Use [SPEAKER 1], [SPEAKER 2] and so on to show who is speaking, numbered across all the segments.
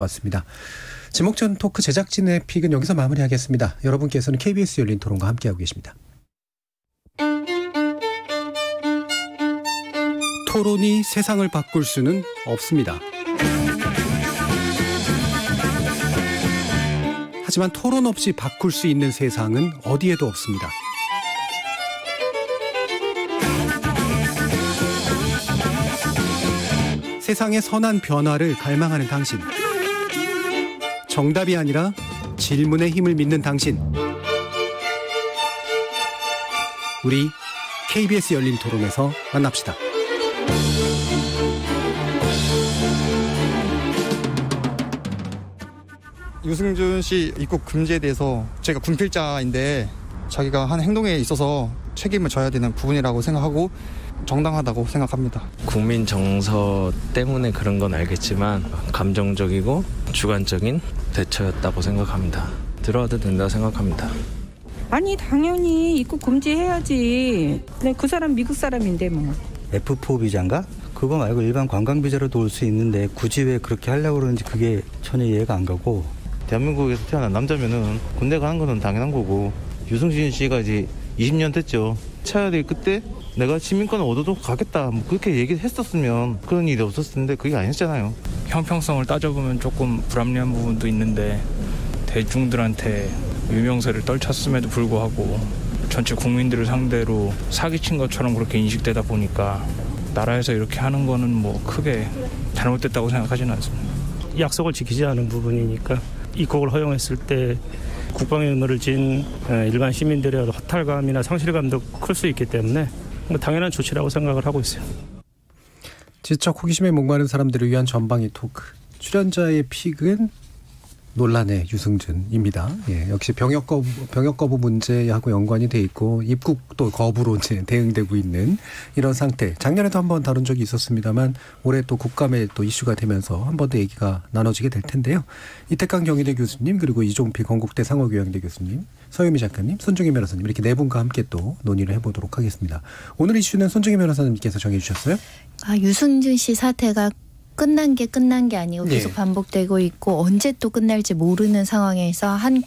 [SPEAKER 1] 맞습니다. 지목전 토크 제작진의 픽은 여기서 마무리하겠습니다. 여러분께서는 KBS 열린 토론과 함께하고 계십니다. 토론이 세상을 바꿀 수는 없습니다. 하지만 토론 없이 바꿀 수 있는 세상은 어디에도 없습니다. 세상의 선한 변화를 갈망하는 당신. 정답이 아니라 질문의 힘을 믿는 당신. 우리 KBS 열린 토론에서 만납시다.
[SPEAKER 2] 유승준 씨 입국 금지에 대해서 제가 군필자인데 자기가 한 행동에 있어서 책임을 져야 되는 부분이라고 생각하고 정당하다고 생각합니다.
[SPEAKER 3] 국민 정서 때문에 그런 건 알겠지만 감정적이고 주관적인 대처였다고 생각합니다. 들어와도 된다고 생각합니다.
[SPEAKER 4] 아니 당연히 입국 금지해야지. 그 사람 미국 사람인데 뭐.
[SPEAKER 5] F4 비자인가? 그거 말고 일반 관광 비자로도 올 수 있는데 굳이 왜 그렇게 하려고 그러는지 그게 전혀 이해가 안 가고.
[SPEAKER 6] 대한민국에서 태어난 남자면은 군대 가는 거는 당연한 거고, 유승준 씨가 이제 20년 됐죠. 차라리 그때 내가 시민권을 얻어도 가겠다 뭐 그렇게 얘기를 했었으면 그런 일이 없었을 텐데 그게 아니었잖아요.
[SPEAKER 7] 형평성을 따져보면 조금 불합리한 부분도 있는데 대중들한테 유명세를 떨쳤음에도 불구하고 전체 국민들을 상대로 사기친 것처럼 그렇게 인식되다 보니까 나라에서 이렇게 하는 거는 뭐 크게 잘못됐다고 생각하지는 않습니다.
[SPEAKER 8] 약속을 지키지 않은 부분이니까 입국을 허용했을 때 국방의 의무를 진 일반 시민들의 허탈감이나 상실감도 클 수 있기 때문에 당연한 조치라고 생각을 하고 있어요.
[SPEAKER 1] 지적 호기심에 목마른 사람들을 위한 전방위 토크. 출연자의 픽은 논란의 유승준입니다. 예, 역시 병역 거부 문제하고 연관이 돼 있고 입국도 거부로 이제 대응되고 있는 이런 상태. 작년에도 한번 다룬 적이 있었습니다만 올해 또 국감에 또 이슈가 되면서 한 번 더 얘기가 나눠지게 될 텐데요. 이태강 경희대 교수님, 그리고 이종필 건국대 상호교양대 교수님, 서유미 작가님, 손중희 변호사님, 이렇게 네 분과 함께 또 논의를 해보도록 하겠습니다. 오늘 이슈는 손중희 변호사님께서 정해 주셨어요?
[SPEAKER 9] 유승준 씨 사태가 끝난 게 아니고 계속 반복되고 있고 언제 또 끝날지 모르는 상황에서 한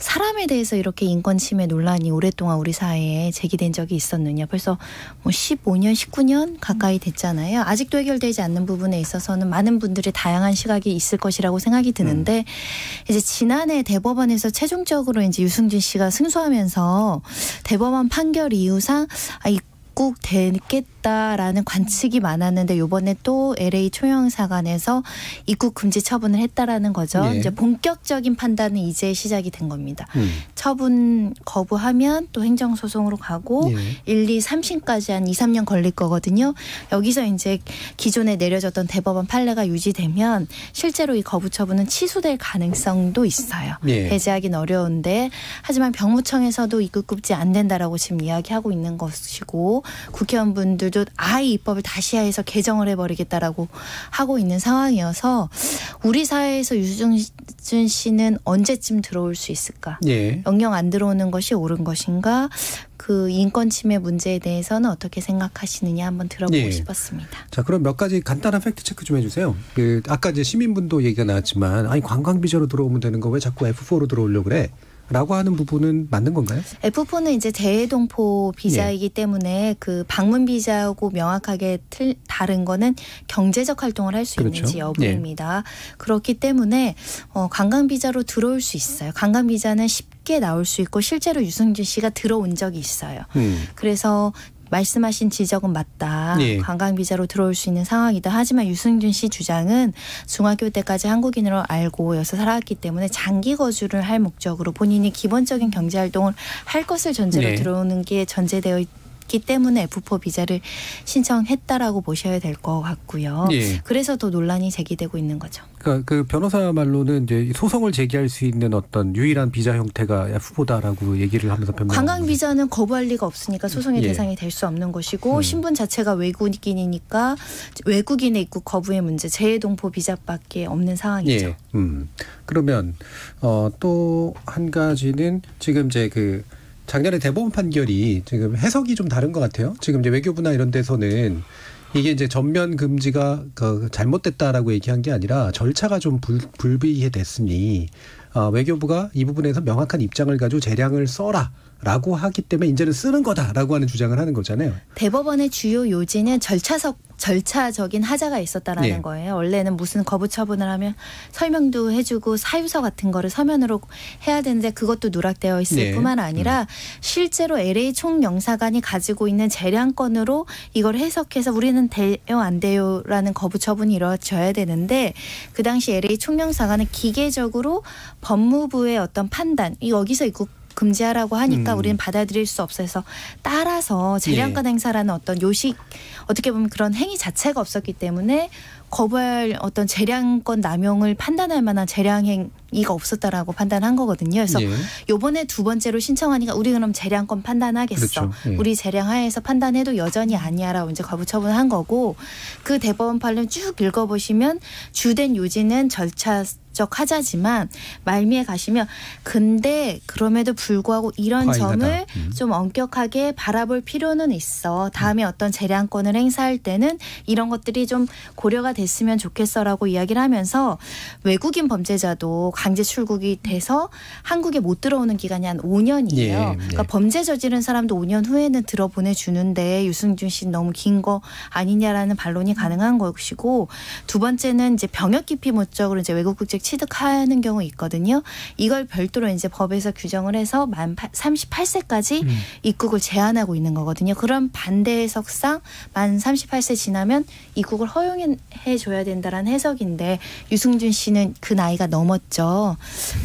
[SPEAKER 9] 사람에 대해서 이렇게 인권 침해 논란이 오랫동안 우리 사회에 제기된 적이 있었느냐. 벌써 뭐 15년, 19년 가까이 됐잖아요. 아직도 해결되지 않는 부분에 있어서는 많은 분들의 다양한 시각이 있을 것이라고 생각이 드는데 이제 지난해 대법원에서 최종적으로 이제 유승준 씨가 승소하면서 대법원 판결 이후상 입국 되겠다라는 관측이 많았는데 이번에 또 LA 초영사관에서 입국 금지 처분을 했다라는 거죠.
[SPEAKER 1] 예.
[SPEAKER 9] 이제 본격적인 판단은 이제 시작이 된 겁니다. 처분 거부하면 또 행정소송으로 가고 1, 2, 3심까지 한 2, 3년 걸릴 거거든요. 여기서 이제 기존에 내려졌던 대법원 판례가 유지되면 실제로 이 거부 처분은 취소될 가능성도 있어요. 배제하기는 어려운데 하지만 병무청에서도 입국 금지 안 된다라고 지금 이야기하고 있는 것이고 국회의원분들도 아예 입법을 다시 해서 개정을 해버리겠다라고 하고 있는 상황이어서 우리 사회에서 유승준 씨는 언제쯤 들어올 수 있을까? 영영 안 들어오는 것이 옳은 것인가? 그 인권 침해 문제에 대해서는 어떻게 생각하시느냐 한번 들어보고 싶었습니다.
[SPEAKER 1] 자, 그럼 몇 가지 간단한 팩트 체크 좀 해주세요. 아까 이제 시민분도 얘기가 나왔지만 아니 관광 비자로 들어오면 되는 거 왜 자꾸 F4로 들어오려고 그래? 라고 하는 부분은 맞는 건가요?
[SPEAKER 9] F4는 이제 대동포 비자이기 때문에 그 방문 비자하고 명확하게 다른 거는 경제적 활동을 할 수 있는지 여부입니다. 그렇기 때문에 관광 비자로 들어올 수 있어요. 관광 비자는 쉽게 나올 수 있고 실제로 유승준 씨가 들어온 적이 있어요. 그래서 말씀하신 지적은 맞다. 관광비자로 들어올 수 있는 상황이다. 하지만 유승준 씨 주장은 중학교 때까지 한국인으로 알고 여기서 살았기 때문에 장기 거주를 할 목적으로 본인이 기본적인 경제활동을 할 것을 전제로 들어오는 게 전제되어 있기 때문에 F4 비자를 신청했다라고 보셔야 될 것 같고요. 그래서 더 논란이 제기되고 있는 거죠.
[SPEAKER 1] 그러니까 그 변호사 말로는 이제 소송을 제기할 수 있는 어떤 유일한 비자 형태가 F4다라고 얘기를 하면서
[SPEAKER 9] 관광 비자는 거부할 리가 없으니까 소송의 대상이 될 수 없는 것이고 신분 자체가 외국인이니까 외국인의 입국 거부의 문제, 재외동포 비자밖에 없는 상황이죠.
[SPEAKER 1] 그러면 또 한 가지는 지금 이제 그 작년에 대법원 판결이 지금 해석이 좀 다른 것 같아요. 지금 이제 외교부나 이런 데서는 이게 이제 전면 금지가 잘못됐다라고 얘기한 게 아니라 절차가 좀 불비했으니 외교부가 이 부분에서 명확한 입장을 가지고 재량을 써라라고 하기 때문에 이제는 쓰는 거다라고 하는 주장을 하는 거잖아요.
[SPEAKER 9] 대법원의 주요 요지는 절차적인 하자가 있었다라는
[SPEAKER 1] 네.
[SPEAKER 9] 거예요. 원래는 무슨 거부 처분을 하면 설명도 해주고 사유서 같은 거를 서면으로 해야 되는데 그것도 누락되어 있을
[SPEAKER 1] 네.
[SPEAKER 9] 뿐만 아니라 실제로 LA 총영사관이 가지고 있는 재량권으로 이걸 해석해서 우리는 돼요 안 돼요라는 거부 처분이 이루어져야 되는데 그 당시 LA 총영사관은 기계적으로 법무부의 어떤 판단 여기서 입국 금지하라고 하니까 우리는 받아들일 수 없어서 따라서 재량권 행사라는 어떤 요식 어떻게 보면 그런 행위 자체가 없었기 때문에 거부할 어떤 재량권 남용을 판단할 만한 재량 행위가 없었다라고 판단한 거거든요. 그래서 요번에 두 번째로 신청하니까 우리 그럼 재량권 판단하겠어.
[SPEAKER 1] 그렇죠.
[SPEAKER 9] 우리 재량 하에서 판단해도 여전히 아니야라고 이제 거부 처분한 거고 그 대법원 판례 쭉 읽어보시면 주된 요지는 절차적 하자지만 말미에 가시면 근데 그럼에도 불구하고 이런
[SPEAKER 1] 과잉하다.
[SPEAKER 9] 점을 좀 엄격하게 바라볼 필요는 있어. 다음에 어떤 재량권을 행사할 때는 이런 것들이 좀 고려가 됐으면 좋겠어라고 이야기를 하면서 외국인 범죄자도 강제 출국이 돼서 한국에 못 들어오는 기간이 한 5년이에요. 그러니까 범죄 저지른 사람도 5년 후에는 들어보내주는데 유승준 씨는 너무 긴 거 아니냐라는 반론이 가능한 것이고 두 번째는 이제 병역 기피 목적으로 이제 외국 국적 취득하는 경우 있거든요. 이걸 별도로 이제 법에서 규정을 해서 만 38세까지 입국을 제한하고 있는 거거든요. 그런 반대 해석상 만 38세 지나면 입국을 허용해줘야 된다라는 해석인데 유승준 씨는 그 나이가 넘었죠.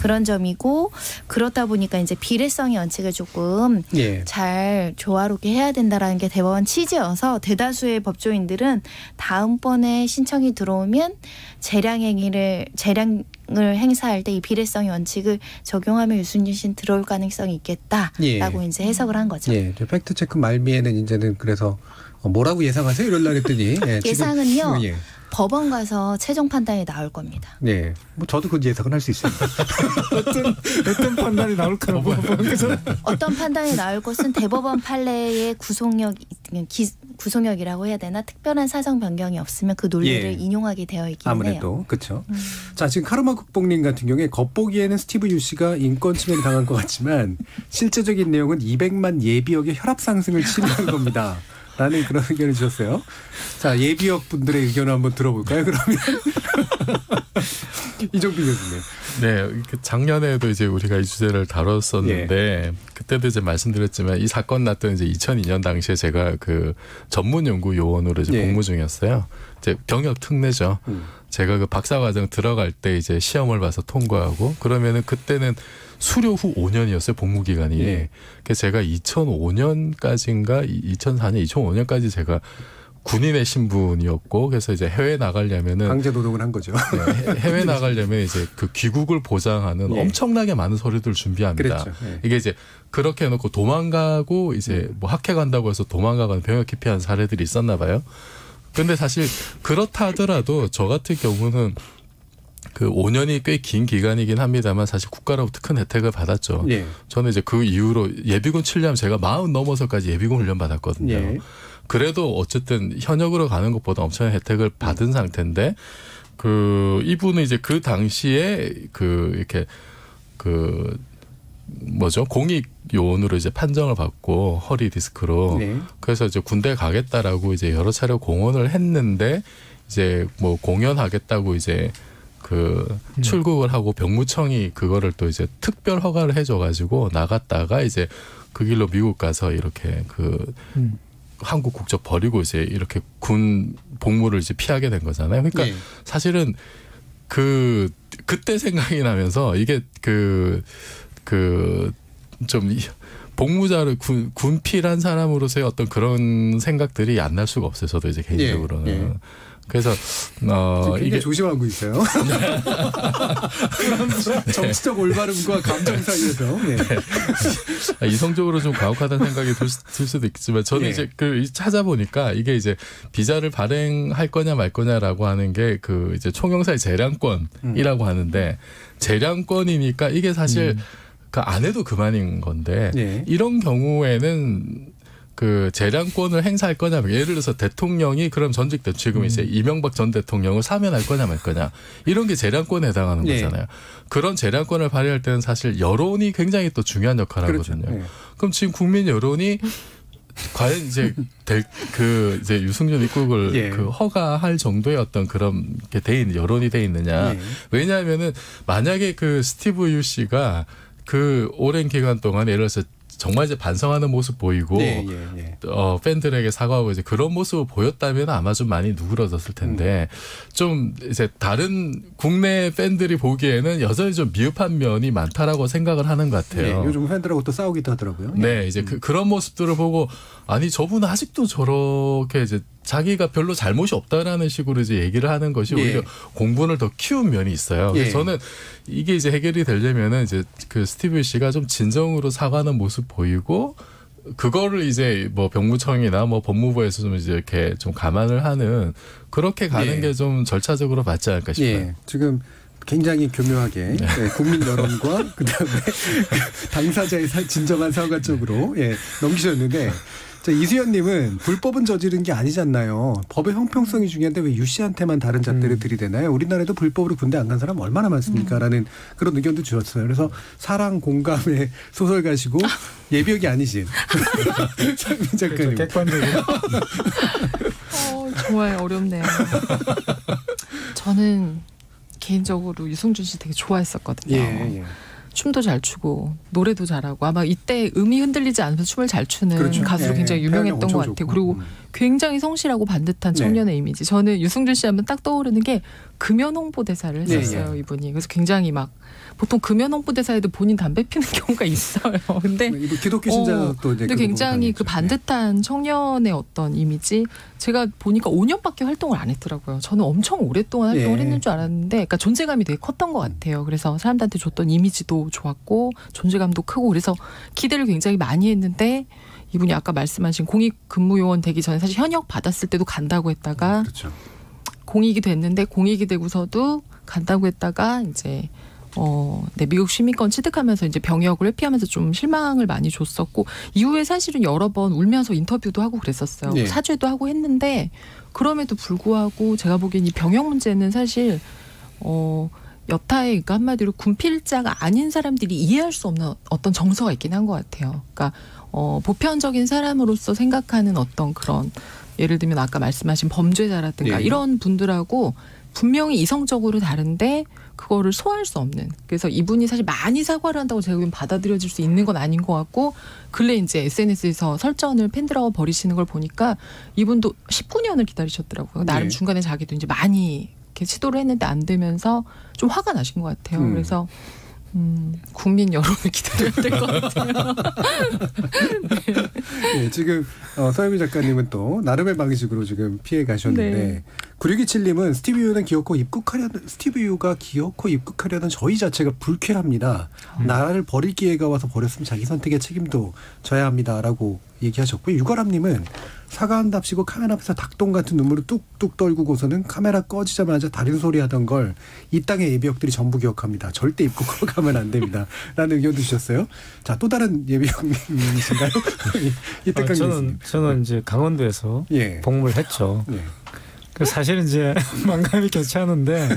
[SPEAKER 9] 그런 점이고 그렇다 보니까 이제 비례성의 원칙을 조금 잘 조화롭게 해야 된다라는 게 대법원 취지여서 대다수의 법조인들은 다음번에 신청이 들어오면 재량을 행사할 때 이 비례성의 원칙을 적용하면 유승준 씨는 들어올 가능성이 있겠다라고 이제 해석을 한 거죠.
[SPEAKER 1] 팩트 체크 말미에는 이제는 그래서 뭐라고 예상하세요? 이럴라 했더니
[SPEAKER 9] 예상은요. 법원 가서 최종 판단이 나올 겁니다.
[SPEAKER 1] 네, 뭐 저도 그 예상은 할 수 있습니다.
[SPEAKER 10] 어떤 판단이 나올까요?
[SPEAKER 9] 어떤 판단이 나올 것은 대법원 판례의 구속력이라고 해야 되나 특별한 사정 변경이 없으면 그 논리를 인용하게 되어 있긴
[SPEAKER 1] 아무래도
[SPEAKER 9] 해요.
[SPEAKER 1] 그렇죠. 자, 지금 카르마 국뽕님 같은 경우에 겉보기에는 스티브 유 씨가 인권 침해를 당한 것 같지만 실제적인 내용은 200만 예비역의 혈압 상승을 치료한 겁니다. 라는 그런 의견을 주셨어요. 자, 예비역 분들의 의견을 한번 들어볼까요? 그러면 이종필 교수님.
[SPEAKER 11] 네, 작년에도 이제 우리가 이 주제를 다뤘었는데 그때도 이제 말씀드렸지만 이 사건 났던 이제 2002년 당시에 제가 그 전문 연구 요원으로 이제 복무 중이었어요. 이제 병역 특례죠. 제가 그 박사과정 들어갈 때 이제 시험을 봐서 통과하고 그러면은 그때는 수료 후 5년이었어요. 복무 기간이. 그래서 제가 2005년까지인가 2004년, 2005년까지 제가 군인의 신분이었고 그래서 이제 해외 나가려면은
[SPEAKER 1] 강제 노동을 한 거죠.
[SPEAKER 11] 해외 나가려면 이제 그 귀국을 보장하는 엄청나게 많은 서류들을 준비합니다.
[SPEAKER 1] 그렇죠.
[SPEAKER 11] 이게 이제 그렇게 해놓고 도망가고 이제 뭐 학회 간다고 해서 도망가거나 병역 기피한 사례들이 있었나 봐요. 근데 사실 그렇다 하더라도 저 같은 경우는 그 5년이 꽤 긴 기간이긴 합니다만 사실 국가로부터 큰 혜택을 받았죠. 저는 이제 그 이후로 예비군 치려면 제가 40 넘어서까지 예비군 훈련 받았거든요. 그래도 어쨌든 현역으로 가는 것보다 엄청난 혜택을 받은 상태인데 그 이분은 이제 그 당시에 그 이렇게 그 뭐죠 공익 요원으로 이제 판정을 받고 허리 디스크로 그래서 이제 군대 가겠다라고 이제 여러 차례 공언을 했는데 이제 뭐 공연하겠다고 이제 그 출국을 하고 병무청이 그거를 또 이제 특별 허가를 해줘가지고 나갔다가 이제 그 길로 미국 가서 이렇게 그 한국 국적 버리고 이제 이렇게 군 복무를 이제 피하게 된 거잖아요. 그러니까 사실은 그때 생각이 나면서 이게 좀 복무자를 군필한 사람으로서의 어떤 그런 생각들이 안 날 수가 없어요. 저도 이제 개인적으로는. 그래서
[SPEAKER 1] 이게 조심하고 있어요. 정치적 올바름과 감정 사이에서
[SPEAKER 11] 이성적으로 좀 가혹하다는 생각이 들 수도 있지만 저는 이제 그 찾아보니까 이게 이제 비자를 발행할 거냐 말 거냐라고 하는 게 그 이제 총영사의 재량권이라고 하는데 재량권이니까 이게 사실 그 안 해도 그만인 건데 이런 경우에는 그 재량권을 행사할 거냐면 예를 들어서 대통령이 그럼 전직 때 지금 이제 이명박 전 대통령을 사면할 거냐 말 거냐 이런 게 재량권에 해당하는 거잖아요. 그런 재량권을 발휘할 때는 사실 여론이 굉장히 또 중요한 역할을 하거든요.
[SPEAKER 1] 그렇죠.
[SPEAKER 11] 그럼 지금 국민 여론이 과연 이제 이제 유승준 입국을 그 허가할 정도의 어떤 그런 게 돼 있는 여론이 돼 있느냐. 왜냐하면은 만약에 그 스티브 유 씨가 그 오랜 기간 동안 예를 들어서 정말 이제 반성하는 모습 보이고 팬들에게 사과하고 이제 그런 모습을 보였다면 아마 좀 많이 누그러졌을 텐데 좀 이제 다른 국내 팬들이 보기에는 여전히 좀 미흡한 면이 많다라고 생각을 하는 것 같아요.
[SPEAKER 1] 요즘 팬들하고 또 싸우기도 하더라고요.
[SPEAKER 11] 네, 이제 그런 모습들을 보고 아니 저분은 아직도 저렇게 이제 자기가 별로 잘못이 없다라는 식으로 이제 얘기를 하는 것이 오히려 공분을 더 키운 면이 있어요. 그래서 저는 이게 이제 해결이 되려면은 이제 그 스티브 씨가 좀 진정으로 사과하는 모습 보이고 그거를 이제 뭐 병무청이나 뭐 법무부에서 좀 이제 이렇게 좀 감안을 하는 그렇게 가는 게 좀 절차적으로 맞지 않을까 싶어요.
[SPEAKER 1] 지금 굉장히 교묘하게 국민 여론과 그다음에 당사자의 진정한 사과 쪽으로 넘기셨는데 자, 이수연님은 불법은 저지른 게 아니지 않나요? 법의 형평성이 중요한데 왜 유 씨한테만 다른 잣대를 들이대나요? 우리나라에도 불법으로 군대 안 간 사람 얼마나 많습니까? 라는 그런 의견도 주셨어요. 그래서 사랑 공감의 소설가시고 예비역이 아니신 상민 작가님.
[SPEAKER 10] 객관적으로.
[SPEAKER 12] 정말 어렵네요. 저는 개인적으로 유승준 씨 되게 좋아했었거든요. 춤도 잘 추고 노래도 잘하고 아마 이때 음이 흔들리지 않으면서 춤을 잘 추는 가수로 굉장히 유명했던 것 같아요. 그리고 굉장히 성실하고 반듯한 청년의 이미지. 저는 유승준 씨 하면 딱 떠오르는 게 금연 홍보대사를 했었어요. 이분이. 그래서 굉장히 막 보통 금연 홍보대사에도 본인 담배 피는 경우가 있어요. 근데
[SPEAKER 1] 기독교 신자도 이제
[SPEAKER 12] 근데 굉장히 그 반듯한 청년의 어떤 이미지. 제가 보니까 5년밖에 활동을 안 했더라고요. 저는 엄청 오랫동안 활동을 했는 줄 알았는데 그러니까 존재감이 되게 컸던 것 같아요. 그래서 사람들한테 줬던 이미지도 좋았고 존재감도 크고 그래서 기대를 굉장히 많이 했는데 이분이 아까 말씀하신 공익근무요원 되기 전에 사실 현역 받았을 때도 간다고 했다가 공익이 됐는데 공익이 되고서도 간다고 했다가 이제 미국 시민권 취득하면서 이제 병역을 회피하면서 좀 실망을 많이 줬었고 이후에 사실은 여러 번 울면서 인터뷰도 하고 그랬었어요. 사죄도 하고 했는데 그럼에도 불구하고 제가 보기엔 이 병역 문제는 사실 여타의 그러니까 한마디로 군필자가 아닌 사람들이 이해할 수 없는 어떤 정서가 있긴 한 것 같아요. 그러니까 보편적인 사람으로서 생각하는 어떤 그런 예를 들면 아까 말씀하신 범죄자라든가 이런 분들하고 분명히 이성적으로 다른데 그거를 소화할 수 없는. 그래서 이분이 사실 많이 사과를 한다고 제가 보기엔 받아들여질 수 있는 건 아닌 것 같고 근래 이제 SNS에서 설전을 팬들하고 벌이시는 걸 보니까 이분도 19년을 기다리셨더라고요. 나름 중간에 자기도 이제 많이 이렇게 시도를 했는데 안 되면서 좀 화가 나신 것 같아요. 그래서 국민 여론을 기다려야 될 것 같아요.
[SPEAKER 1] 지금 서유미 작가님은 또 나름의 방식으로 지금 피해 가셨는데 9627님은 스티브 유가 기어코 입국하려는 저희 자체가 불쾌합니다. 나라를 버릴 기회가 와서 버렸으면 자기 선택의 책임도 져야 합니다라고 얘기하셨고요. 유가람님은 사과한답시고 카메라 앞에서 닭똥 같은 눈물을 뚝뚝 떨구고서는 카메라 꺼지자마자 다른 소리 하던 걸 이 땅의 예비역들이 전부 기억합니다. 절대 입국하고 가면 안 됩니다. 라는 의견도 주셨어요. 자, 또 다른 예비역님이신가요?
[SPEAKER 10] 저는 이제 강원도에서 복무를 했죠. 사실은 이제 만감이 교치 않은데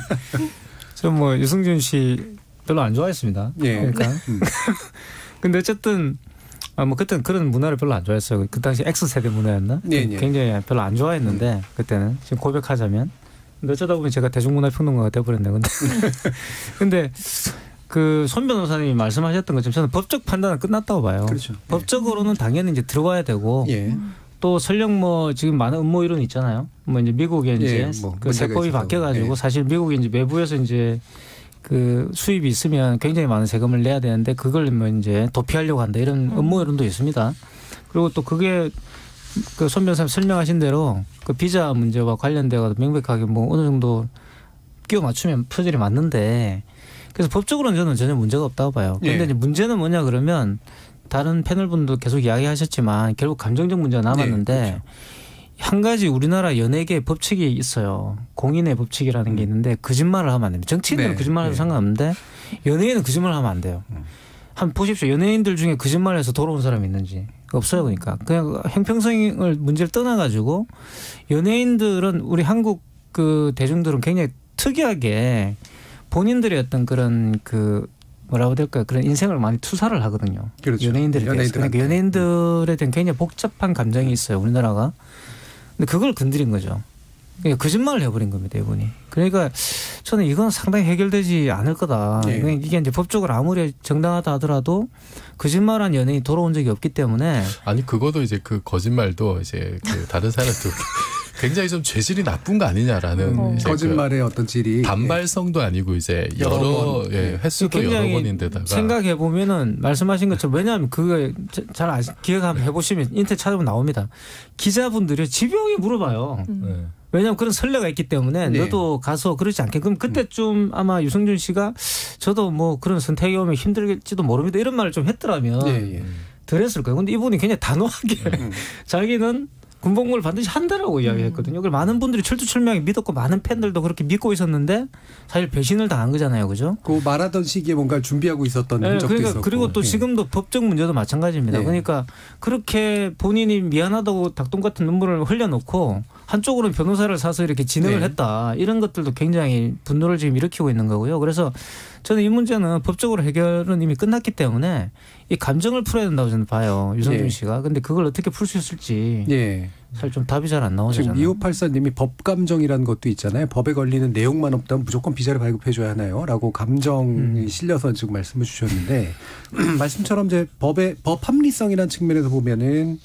[SPEAKER 10] 저 뭐 유승준 씨 별로 안 좋아했습니다. 그러니까. 근데 어쨌든 뭐 그때는 그런 문화를 별로 안 좋아했어요. 그 당시 X세대 문화였나? 굉장히 별로 안 좋아했는데 그때는 지금 고백하자면. 근데 어쩌다 보면 제가 대중문화평론가가 돼버렸네. 근데 그 손 변호사님이 말씀하셨던 것처럼 저는 법적 판단은 끝났다고 봐요. 법적으로는 당연히 이제 들어가야 되고 또 설령 뭐 지금 많은 음모 이론 있잖아요. 뭐 이제 미국에 이제 그 세법이 바뀌어가지고 사실 미국에 이제 외부에서 이제 그 수입이 있으면 굉장히 많은 세금을 내야 되는데 그걸 뭐 이제 도피하려고 한다 이런 음모 이론도 있습니다. 그리고 또 그게 그 손 변호사님 설명하신 대로 그 비자 문제와 관련돼서 명백하게 뭐 어느 정도 끼워 맞추면 표절이 맞는데 그래서 법적으로는 저는 전혀 문제가 없다고 봐요. 그런데 이제 문제는 뭐냐 그러면 다른 패널분도 계속 이야기하셨지만 결국 감정적 문제가 남았는데 한 가지 우리나라 연예계 법칙이 있어요. 공인의 법칙이라는 게 있는데 거짓말을 하면 안 됩니다. 정치인들은 거짓말해도 상관없는데 연예인은 거짓말을 하면 안 돼요. 한번 보십시오. 연예인들 중에 거짓말해서 돌아온 사람이 있는지. 없어요. 그러니까 그냥 형평성을 문제를 떠나가지고 연예인들은 우리 한국 그 대중들은 굉장히 특이하게 본인들의 어떤 그런 그 뭐라고 해야 될까요? 그런 인생을 많이 투사를 하거든요.
[SPEAKER 1] 그렇죠.
[SPEAKER 10] 연예인들에 대해서. 그러니까 연예인들에 대한 굉장히 복잡한 감정이 있어요. 우리나라가. 근데 그걸 건드린 거죠. 그러니까 거짓말을 해버린 겁니다. 이분이. 그러니까 저는 이건 상당히 해결되지 않을 거다.
[SPEAKER 1] 네.
[SPEAKER 10] 이게 이제 법적으로 아무리 정당하다 하더라도 거짓말한 연예인이 돌아온 적이 없기 때문에.
[SPEAKER 11] 아니 그것도 이제 그 거짓말도 이제 그 다른 사람도 굉장히 좀 죄질이 나쁜 거 아니냐라는
[SPEAKER 1] 거짓말의 어떤 질이
[SPEAKER 11] 단발성도 아니고 이제 여러 횟수도 여러 번인데다가
[SPEAKER 10] 생각해 보면은 말씀하신 것처럼 왜냐하면 그거 잘 기억 한번 해보시면 인터넷 찾아보면 나옵니다. 기자분들이 지병이 물어봐요. 왜냐하면 그런 선례가 있기 때문에 너도 가서 그러지 않게 그럼 그때쯤 아마 유승준 씨가 저도 뭐 그런 선택이 오면 힘들겠지도 모릅니다 이런 말을 좀 했더라면 덜 했을 거예요. 근데 이분이 굉장히 단호하게 자기는 군복무를 반드시 한다라고 이야기했거든요. 그걸 많은 분들이 철두철미하게 믿었고 많은 팬들도 그렇게 믿고 있었는데 사실 배신을 당한 거잖아요, 그죠?
[SPEAKER 1] 그 말하던 시기에 뭔가 준비하고 있었던 흔적도
[SPEAKER 10] 그러니까
[SPEAKER 1] 있었고.
[SPEAKER 10] 그리고 또 지금도 법적 문제도 마찬가지입니다. 그러니까 그렇게 본인이 미안하다고 닭똥 같은 눈물을 흘려놓고 한쪽으로는 변호사를 사서 이렇게 진행을 했다. 이런 것들도 굉장히 분노를 지금 일으키고 있는 거고요. 그래서 저는 이 문제는 법적으로 해결은 이미 끝났기 때문에 이 감정을 풀어야 된다고 저는 봐요. 유승준 씨가. 근데 그걸 어떻게 풀 수 있을지 사실 좀 답이 잘 안 나오잖아요.
[SPEAKER 1] 지금 2584님이 법감정이라는 것도 있잖아요. 법에 걸리는 내용만 없다면 무조건 비자를 발급해 줘야 하나요? 라고 감정이 실려서 지금 말씀을 주셨는데 말씀처럼 이제 법 합리성이라는 측면에서 보면은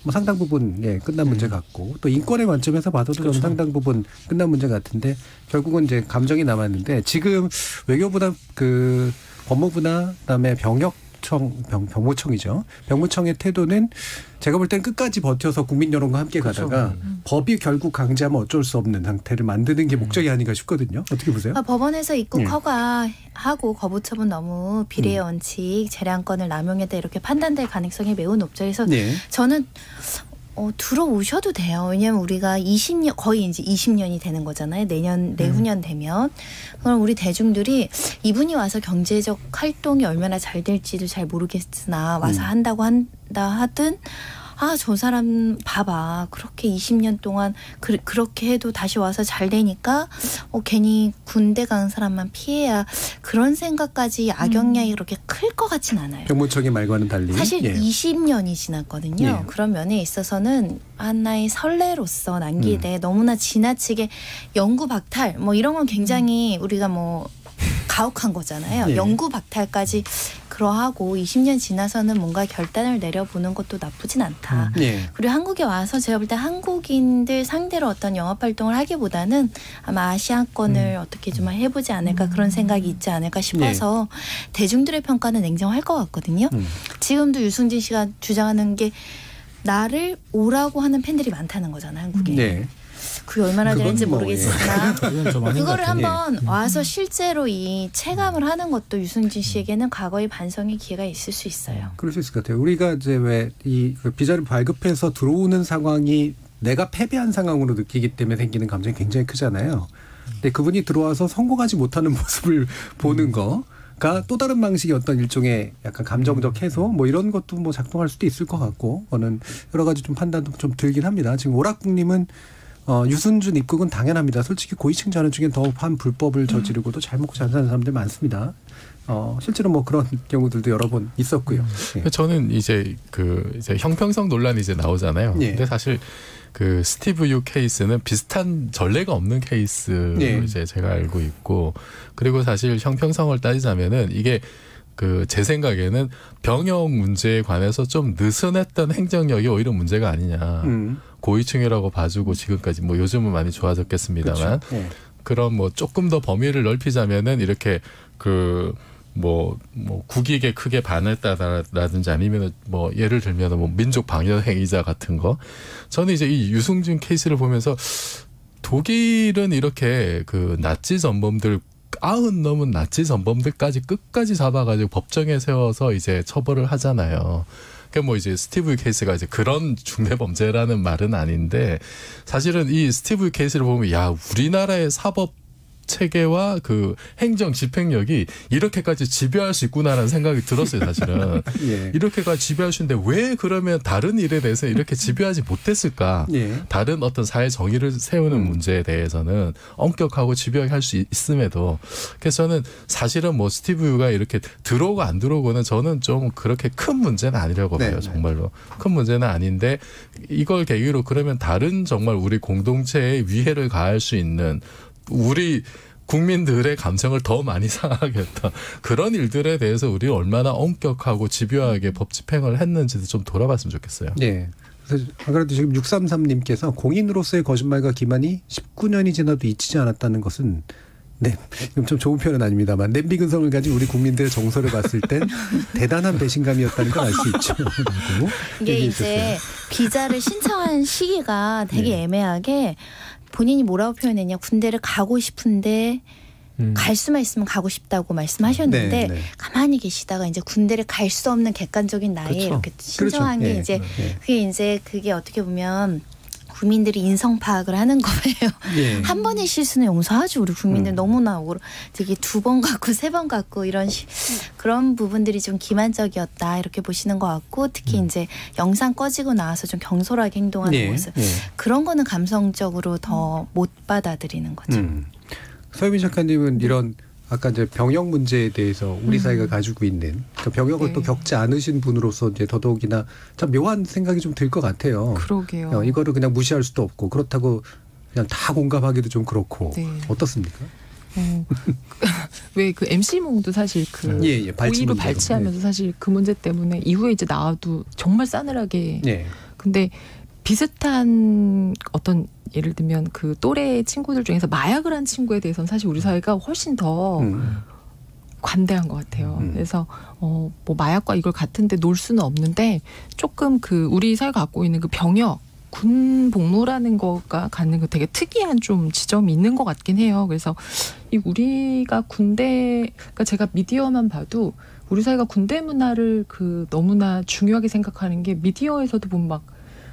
[SPEAKER 1] 뭐 상당 부분 끝난 문제 같고 또 인권의 관점에서 봐도 좀 상당 부분 끝난 문제 같은데 결국은 이제 감정이 남았는데 지금 외교부나 그 법무부나 그다음에 병무청이죠. 병무청의 태도는 제가 볼 땐 끝까지 버텨서 국민 여론과 함께 가다가 법이 결국 강제하면 어쩔 수 없는 상태를 만드는 게 목적이 아닌가 싶거든요. 어떻게 보세요?
[SPEAKER 9] 법원에서 입국 허가하고 거부 처분 너무 비례의 원칙, 재량권을 남용했다 이렇게 판단될 가능성이 매우 높죠. 그래서 저는 들어오셔도 돼요. 왜냐하면 우리가 20년 거의 이제 20년이 되는 거잖아요. 내후년 되면. 그럼 우리 대중들이 이분이 와서 경제적 활동이 얼마나 잘 될지도 잘 모르겠으나 와서 한다고 한다 하든 저 사람 봐봐. 그렇게 20년 동안 그렇게 해도 다시 와서 잘 되니까 괜히 군대 간 사람만 피해야 그런 생각까지 악영향이 그렇게 클 것 같진 않아요.
[SPEAKER 1] 병무청의 말과는 달리.
[SPEAKER 9] 사실 20년이 지났거든요. 그런 면에 있어서는 하나의 선례로서 남기되 너무나 지나치게 영구 박탈 뭐 이런 건 굉장히 우리가 뭐 가혹한 거잖아요. 영구 박탈까지 그러하고 20년 지나서는 뭔가 결단을 내려보는 것도 나쁘진 않다. 그리고 한국에 와서 제가 볼 때 한국인들 상대로 어떤 영업활동을 하기보다는 아마 아시아권을 어떻게 좀 해보지 않을까 그런 생각이 있지 않을까 싶어서 대중들의 평가는 냉정할 것 같거든요. 지금도 유승진 씨가 주장하는 게 나를 오라고 하는 팬들이 많다는 거잖아요. 한국에. 그게 얼마나 되는지 모르겠으나 그거를 한번 와서 실제로 이 체감을 하는 것도 유승진 씨에게는 과거의 반성의 기회가 있을 수 있어요.
[SPEAKER 1] 그럴 수 있을 것 같아요. 우리가 이제 왜 이 비자를 발급해서 들어오는 상황이 내가 패배한 상황으로 느끼기 때문에 생기는 감정이 굉장히 크잖아요. 근데 그분이 들어와서 성공하지 못하는 모습을 보는 거가 또 다른 방식의 어떤 일종의 약간 감정적 해소 뭐 이런 것도 뭐 작동할 수도 있을 것 같고 저는 여러 가지 좀 판단도 좀 들긴 합니다. 지금 오락국님은 유승준 입국은 당연합니다. 솔직히 고위층 자녀 중에 더 반불법을 저지르고도 잘 먹고 잘 사는 사람들 많습니다. 실제로 뭐 그런 경우들도 여러 번 있었고요.
[SPEAKER 11] 저는 이제 이제 형평성 논란이 이제 나오잖아요. 근데 사실 그 스티브 유 케이스는 비슷한 전례가 없는 케이스로 이제 제가 알고 있고 그리고 사실 형평성을 따지자면은 이게 제 생각에는 병역 문제에 관해서 좀 느슨했던 행정력이 오히려 문제가 아니냐. 고위층이라고 봐주고 지금까지 뭐 요즘은 많이 좋아졌겠습니다만 그런 뭐 조금 더 범위를 넓히자면은 이렇게 뭐 국익에 크게 반했다라든지 아니면 뭐 예를 들면 뭐 민족 방역 행위자 같은 거 저는 이제 이 유승준 케이스를 보면서 독일은 이렇게 나치 전범들 90 넘은 나치 전범들까지 끝까지 잡아가지고 법정에 세워서 이제 처벌을 하잖아요. 그러니까 뭐 이제 스티브 케이스가 이제 그런 중대 범죄라는 말은 아닌데 사실은 이 스티브 케이스를 보면 야 우리나라의 사법 법 체계와 그 행정 집행력이 이렇게까지 지배할 수 있구나라는 생각이 들었어요, 사실은.
[SPEAKER 1] 예.
[SPEAKER 11] 이렇게까지 지배할 수 있는데 왜 그러면 다른 일에 대해서 이렇게 지배하지 못했을까?
[SPEAKER 1] 예.
[SPEAKER 11] 다른 어떤 사회 정의를 세우는 문제에 대해서는 엄격하고 집요하게 할 수 있음에도, 그래서 저는 사실은 뭐 스티브 유가 이렇게 들어오고 안 들어오고는 저는 좀 그렇게 큰 문제는 아니라고 봐요.
[SPEAKER 1] 네.
[SPEAKER 11] 정말로 큰 문제는 아닌데, 이걸 계기로 그러면 다른 정말 우리 공동체에 위해를 가할 수 있는, 우리 국민들의 감정을 더 많이 상하겠다, 그런 일들에 대해서 우리 얼마나 엄격하고 집요하게 법 집행을 했는지도 좀 돌아봤으면 좋겠어요.
[SPEAKER 1] 네. 그래서 안 그래도 지금 633님께서 공인으로서의 거짓말과 기만이 19년이 지나도 잊히지 않았다는 것은, 네, 좀 좋은 표현은 아닙니다만 냄비 근성을 가진 우리 국민들의 정서를 봤을 땐 대단한 배신감이었다는 걸 알 수 있죠.
[SPEAKER 9] 이게 이제 비자를 신청한 시기가 되게
[SPEAKER 1] 네.
[SPEAKER 9] 애매하게 본인이 뭐라고 표현했냐, 군대를 가고 싶은데 갈 수만 있으면 가고 싶다고 말씀하셨는데
[SPEAKER 1] 네, 네.
[SPEAKER 9] 가만히 계시다가 이제 군대를 갈 수 없는 객관적인 나이에
[SPEAKER 1] 그렇죠.
[SPEAKER 9] 이렇게 신청한
[SPEAKER 1] 그렇죠.
[SPEAKER 9] 게
[SPEAKER 1] 예.
[SPEAKER 9] 이제
[SPEAKER 1] 예.
[SPEAKER 9] 그게 어떻게 보면 국민들이 인성 파악을 하는 거예요.
[SPEAKER 1] 예.
[SPEAKER 9] 한 번의 실수는 용서하죠. 우리 국민들 너무나 되게 2번 갖고 3번 갖고 이런 그런 부분들이 좀 기만적이었다 이렇게 보시는 것 같고, 특히 이제 영상 꺼지고 나와서 좀 경솔하게 행동하는
[SPEAKER 1] 예.
[SPEAKER 9] 모습,
[SPEAKER 1] 예.
[SPEAKER 9] 그런 거는 감성적으로 더 못 받아들이는 거죠.
[SPEAKER 1] 서유민 작가님은 이런 아까 이제 병역 문제에 대해서 우리 사회가 가지고 있는, 그러니까 병역을
[SPEAKER 12] 네.
[SPEAKER 1] 또 겪지 않으신 분으로서 이제 더더욱이나 참 묘한 생각이 좀 들 것 같아요.
[SPEAKER 12] 그러게요.
[SPEAKER 1] 이거를 그냥 무시할 수도 없고, 그렇다고 그냥 다 공감하기도 좀 그렇고.
[SPEAKER 12] 네.
[SPEAKER 1] 어떻습니까?
[SPEAKER 12] 왜 그 MC몽도 사실 그
[SPEAKER 1] 예, 발치
[SPEAKER 12] 고의로
[SPEAKER 1] 문제로.
[SPEAKER 12] 발치하면서 사실 그 문제 때문에 이후에 이제 나와도 정말 싸늘하게.
[SPEAKER 1] 예.
[SPEAKER 12] 근데 비슷한 어떤 예를 들면 그 또래 친구들 중에서 마약을 한 친구에 대해서는 사실 우리 사회가 훨씬 더 관대한 것 같아요. 그래서 뭐 마약과 이걸 같은데 놀 수는 없는데, 조금 그 우리 사회가 갖고 있는 그 병역, 군 복무라는 거가 갖는 그 되게 특이한 좀 지점이 있는 것 같긴 해요. 그래서 이 우리가 군대, 그러니까 제가 미디어만 봐도 우리 사회가 군대 문화를 그 너무나 중요하게 생각하는 게, 미디어에서도 보면 막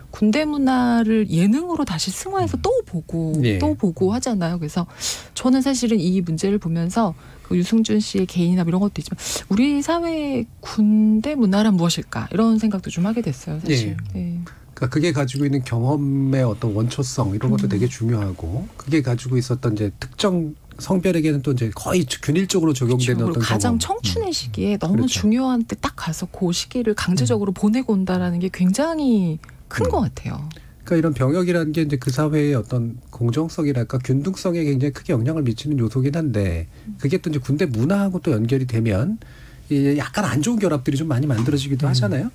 [SPEAKER 12] 군대 문화를 예능으로 다시 승화해서 또 보고
[SPEAKER 1] 예.
[SPEAKER 12] 또 보고 하잖아요. 그래서 저는 사실은 이 문제를 보면서 그 유승준 씨의 개인이나 이런 것도 있지만 우리 사회의 군대 문화란 무엇일까, 이런 생각도 좀 하게 됐어요, 사실.
[SPEAKER 1] 예.
[SPEAKER 12] 네.
[SPEAKER 1] 그러니까 그게 가지고 있는 경험의 어떤 원초성, 이런 것도 되게 중요하고, 그게 가지고 있었던 이제 특정 성별에게는 또 이제 거의 균일적으로 적용되는
[SPEAKER 12] 그렇죠.
[SPEAKER 1] 어떤
[SPEAKER 12] 가장
[SPEAKER 1] 경험.
[SPEAKER 12] 청춘의 시기에 너무
[SPEAKER 1] 그렇죠.
[SPEAKER 12] 중요한 때 딱 가서 그 시기를 강제적으로 보내고 온다라는 게 굉장히 큰 것 같아요.
[SPEAKER 1] 그러니까 이런 병역이라는 게 이제 그 사회의 어떤 공정성이랄까 균등성에 굉장히 크게 영향을 미치는 요소긴 한데, 그게 또 이제 군대 문화하고 또 연결이 되면 약간 안 좋은 결합들이 좀 많이 만들어지기도 하잖아요.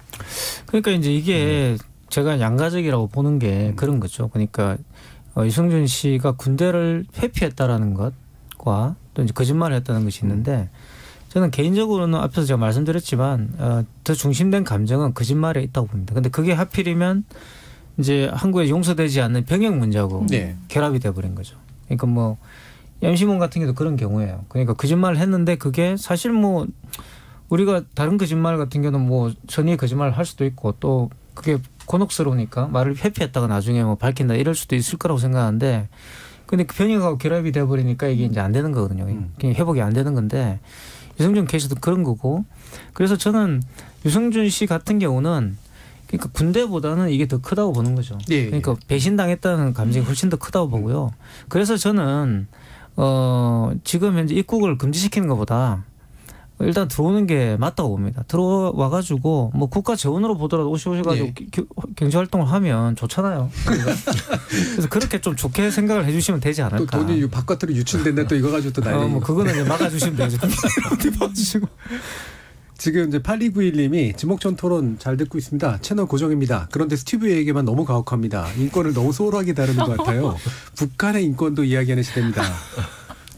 [SPEAKER 10] 그러니까 이제 이게 제가 양가적이라고 보는 게 그런 거죠. 그러니까 유승준 씨가 군대를 회피했다라는 것과 또 이제 거짓말을 했다는 것이 있는데, 저는 개인적으로는 앞에서 제가 말씀드렸지만 더 중심된 감정은 거짓말에 있다고 봅니다. 근데 그게 하필이면 이제 한국에 용서되지 않는 병역 문제하고
[SPEAKER 1] 네.
[SPEAKER 10] 결합이 돼버린 거죠. 그러니까 뭐 MC몽 같은 경우도 그런 경우예요. 그러니까 거짓말을 했는데 그게 사실 뭐 우리가 다른 거짓말 같은 경우는 뭐 선의의 거짓말을 할 수도 있고, 또 그게 곤혹스러우니까 말을 회피했다가 나중에 뭐 밝힌다 이럴 수도 있을 거라고 생각하는데, 근데 그 병역하고 결합이 돼버리니까 이게 이제 안 되는 거거든요. 회복이 안 되는 건데, 유승준 케이스도 그런 거고, 그래서 저는 유승준 씨 같은 경우는 그러니까 군대보다는 이게 더 크다고 보는 거죠.
[SPEAKER 1] 예,
[SPEAKER 10] 그러니까 배신당했다는 감정이 훨씬 더 크다고 보고요. 그래서 저는 지금 현재 입국을 금지시키는 것보다 일단 들어오는 게 맞다고 봅니다. 들어와가지고 뭐 국가 재원으로 보더라도 오셔가지고
[SPEAKER 1] 예.
[SPEAKER 10] 경제 활동을 하면 좋잖아요. 그래서 그렇게 좀 좋게 생각을 해주시면 되지 않을까.
[SPEAKER 1] 또 돈이 바깥으로 유출된다 또 이거 가지고 또 난리.
[SPEAKER 10] 뭐 그거는 이제 막아주시면 되죠. 막아주시고.
[SPEAKER 1] 지금 이제 8291님이 지목전 토론 잘 듣고 있습니다. 채널 고정입니다. 그런데 스티브에게만 너무 가혹합니다. 인권을 너무 소홀하게 다루는 것 같아요. 북한의 인권도 이야기하는 시대입니다.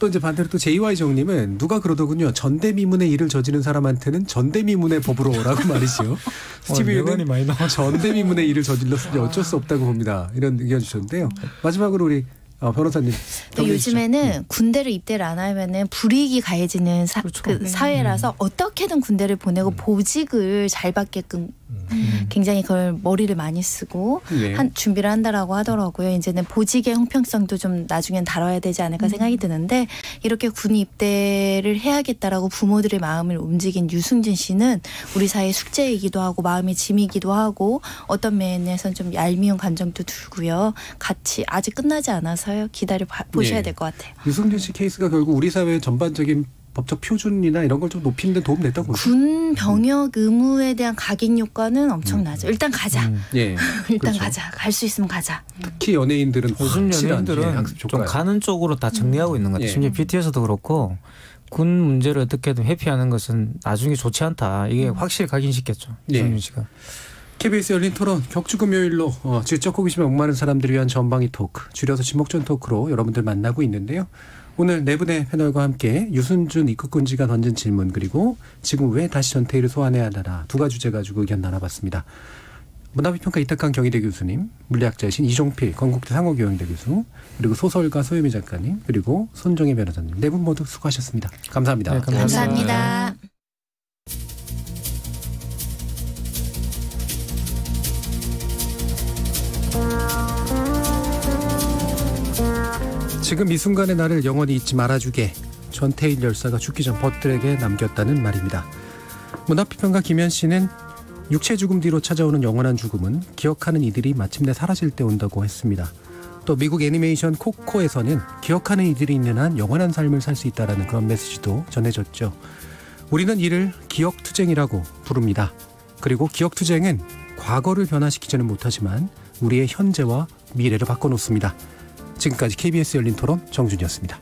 [SPEAKER 1] 또 이제 반대로 또 JY 정님은 누가 그러더군요. 전대미문의 일을 저지른 사람한테는 전대미문의 법으로라고 말이죠. 스티브는 전대미문의 일을 저질렀으니 어쩔 수 없다고 봅니다. 이런 의견 주셨는데요. 마지막으로 우리 변호사님.
[SPEAKER 9] 요즘에는 군대를 입대를 안 하면은 불이익이 가해지는
[SPEAKER 12] 그렇죠.
[SPEAKER 9] 그 사회라서 어떻게든 군대를 보내고 보직을 잘 받게끔 굉장히 그걸 머리를 많이 쓰고 준비를 한다라고 하더라고요. 이제는 보직의 형평성도 좀 나중엔 다뤄야 되지 않을까 생각이 드는데 이렇게 군 입대를 해야겠다라고 부모들의 마음을 움직인 유승준 씨는 우리 사회의 숙제이기도 하고 마음의 짐이기도 하고 어떤 면에서는 좀 얄미운 감정도 들고요. 같이 아직 끝나지 않아서요. 기다려 보셔야 될 것 같아요.
[SPEAKER 1] 유승준 씨 케이스가 결국 우리 사회의 전반적인 법적 표준이나 이런 걸 좀 높이는 데 도움 됐다고 보죠.
[SPEAKER 9] 군 병역 의무에 대한 각인 효과는 엄청나죠. 일단 가자. 일단
[SPEAKER 1] 그렇죠.
[SPEAKER 9] 가자. 갈 수 있으면 가자.
[SPEAKER 1] 특히 연예인들은
[SPEAKER 10] 요즘 연예인들은 좀 가는 쪽으로 다 정리하고 있는 것 같아요. 심지어 BTS도 그렇고 군 문제를 어떻게든 회피하는 것은 나중에 좋지 않다. 이게 확실히 각인시켰죠. 유승준 씨가.
[SPEAKER 1] KBS 열린 토론 격주 금요일로 질적 호기심에 목마른 사람들을 위한 전방위 토크, 줄여서 지목전 토크로 여러분들 만나고 있는데요. 오늘 네 분의 패널과 함께 유승준 입국군지가 던진 질문 그리고 지금 왜 다시 전태일을 소환해야 하나 두 가지 주제 가지고 의견 나눠봤습니다. 문화비평가 이탁강 경희대 교수님, 물리학자이신 이종필 건국대 상호교양대 교수, 그리고 소설가 소유미 작가님, 그리고 손정혜 변호사님 네 분 모두 수고하셨습니다. 감사합니다.
[SPEAKER 9] 네, 감사합니다.
[SPEAKER 1] 지금 이 순간의 나를 영원히 잊지 말아주게 전태일 열사가 죽기 전 벗들에게 남겼다는 말입니다. 문화비평가 김현 씨는 육체 죽음 뒤로 찾아오는 영원한 죽음은 기억하는 이들이 마침내 사라질 때 온다고 했습니다. 또 미국 애니메이션 코코에서는 기억하는 이들이 있는 한 영원한 삶을 살 수 있다는 그런 메시지도 전해졌죠. 우리는 이를 기억투쟁이라고 부릅니다. 그리고 기억투쟁은 과거를 변화시키지는 못하지만 우리의 현재와 미래를 바꿔놓습니다. 지금까지 KBS 열린 토론 정준이었습니다.